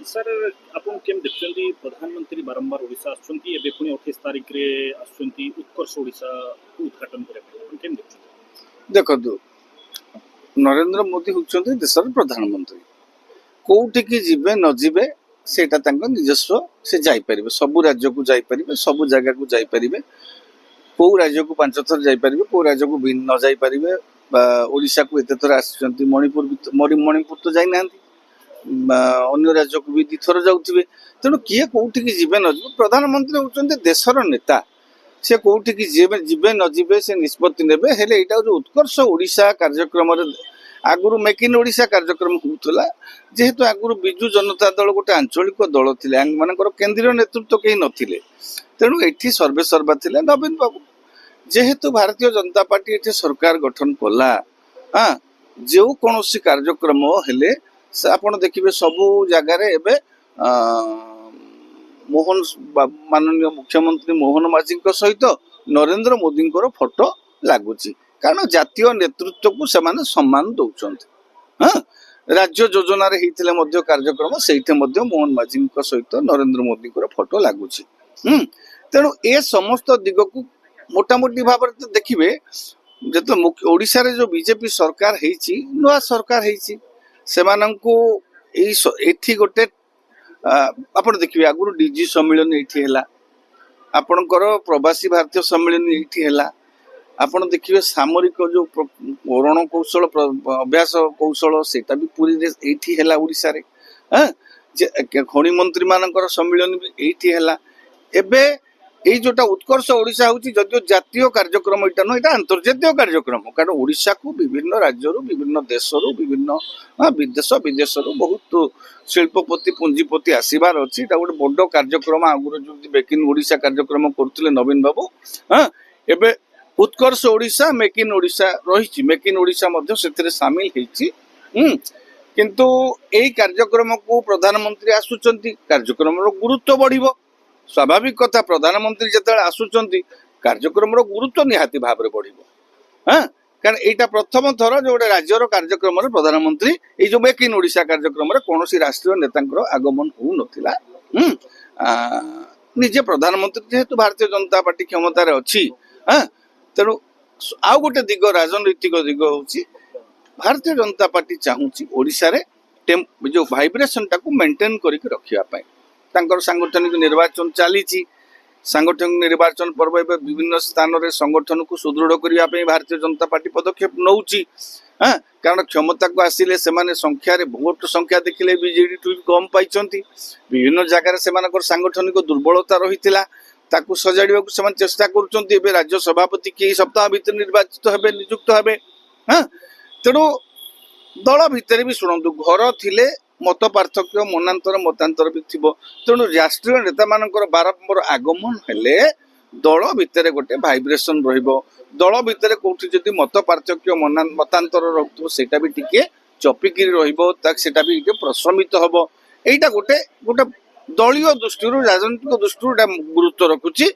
Sir आपन केम देखछन्ती प्रधानमंत्री बारंबार ओडिशा आछन्ती एबे पुनी 28 तारिख रे आछन्ती उत्कर्ष ओडिशा उद्घाटन करे आपन केम देखछन्ती देखो नरेंद्र मोदी होउछन्ती देशर प्रधानमंत्री कोउठी की जिबे न जिबे सेटा तांको निजस्व से जाई परिबे सब राज्य को जाई परिबे सब जगह को जाई परिबे को राज्य को 5 थर जाई परिबे को राज्य को न जाई परिबे ओडिशा को एते थर आछन्ती मणिपुर तो जाई नांती अन्य राज्य को भी दिथर जाउथिबे तेणु किए कोउठी की जिबे न जिबे प्रधानमंत्री होउछन्ती देशर नेता से कोउठी की जिबे न जिबे से निष्पत्ति नेबे हेले एटा जो उत्कर्ष ओडिशा कार्यक्रम रे आगुरु मेक इन ओडिशा कार्यक्रम होउतला जेहेतु आगुरु बिजु जनता दल गोटे आंचलिक दल थिले मानकर केंद्रीय नेतृत्व केही नथिले तेणु एठी सर्वे सर्वा थिले नवीन बाबू जेहेतु भारतीय जनता पार्टी एठी सरकार गठन कला हां जो कोनोसी कार्यक्रम हेले से आपण देखिबे सबु जगह रे एबे मोहन माननीय मुख्यमंत्री मोहन माझी सहित नरेंद्र मोदी फोटो लागुची कारण जातीय नेतृत्व को सेमाने सम्मान दौरान हाँ राज्य योजना कार्यक्रम से मोहन माझी सहित नरेंद्र मोदी फोटो लगुच तेणु ए समस्त दिग को मोटामोटी भाव देखिए जो ओडिशा रे जो बीजेपी सरकार नुआ सरकार एठी गोटे आप देखिए आगुरी डीजी सम्मेलन ये आपणकर प्रवासी भारतीय सम्मेलन ये आपण देखिए सामरिक जो रण कौशल अभ्यास कौशल सेटा भी पूरी एठी हैला ओडिसा रे हां खनि मंत्री मानकर सम्मेलन भी एठी हैला एबे एई जोटा उत्कर्ष ओडिशा होची जदियो जातीय कार्यक्रम इटा न इटा अंतर्जातीय कार्यक्रम कारण ओडिसा को विभिन्न राज्य रो विभिन्न देश रो विभिन्न विदेश रो बहुत शिल्पपति पूंजीपति आसीबार अछि एटा गोटे बड़ कार्यक्रम आगुरो जो मेक इन ओडिशा कार्यक्रम करथिले नवीन बाबू हां एबे उत्कर्ष ओडिशा मेक इन ओडिशा रही मेक इन ओडिशा से सामिल किंतु यही कार्यक्रम को प्रधानमंत्री आसुचंती कार्यक्रम गुरुत्व बढ़िबो स्वाभाविक कथा प्रधानमंत्री जतले आसुचंती कार्यक्रम गुरुत्व निहाती भाव में बढ़िबो हां कारण एटा प्रथम थर जो राज्यर कार्यक्रम प्रधानमंत्री ये जो मेक इन ओडिशा कार्यक्रम कौन राष्ट्रीय नेता आगमन हो नथिला निजे प्रधानमंत्री जेहेतु भारतीय जनता पार्टी क्षमतार अच्छी हाँ तेणु आउ गोटे दिग राजनैतिक दिग होची भारतीय जनता पार्टी चाहूची ओडिशा रे जो वाइब्रेशन टाको मेंटेन करके रखिया पाए तांकर सांगठनिक निर्वाचन चलीची सांगठनिक निर्वाचन पर्व एवं विभिन्न स्थान रे संगठन को सुदृढ़ करिया पे भारतीय जनता पार्टी पदक्षेप नौची हां कारण क्षमता को आसिले से माने संख्या रे वोट संख्या देखिले बीजेडी टू कम पाइचंती विभिन्न जगह रे सेमानकर सांगठनिक दुर्बलता रहितिला ताकू सजाड़िया को समान चेष्टा करुचंती एबे राज्य सभापति के सप्ताह भीतर निर्वाचित हेबे नियुक्त हेबे हां तेणु दल भितर भी शुणु घर थिले मत पार्थक्य मतांतर भी थिबो तेणु राष्ट्रीय नेता मानकर बारंबार आगमन हेले दल भितर गोटे वाइब्रेशन रहिबो दल भितर कोठी जदि मत पार्थक्य मतांतर रहुतो सेटा भी टिके चपिकिरी रहिबो ताक सेटा भी टिके प्रशमित हबो एटा गोटे दलीय दृष्टि राजनीतिक दृष्टि गुरुत्व रखुची।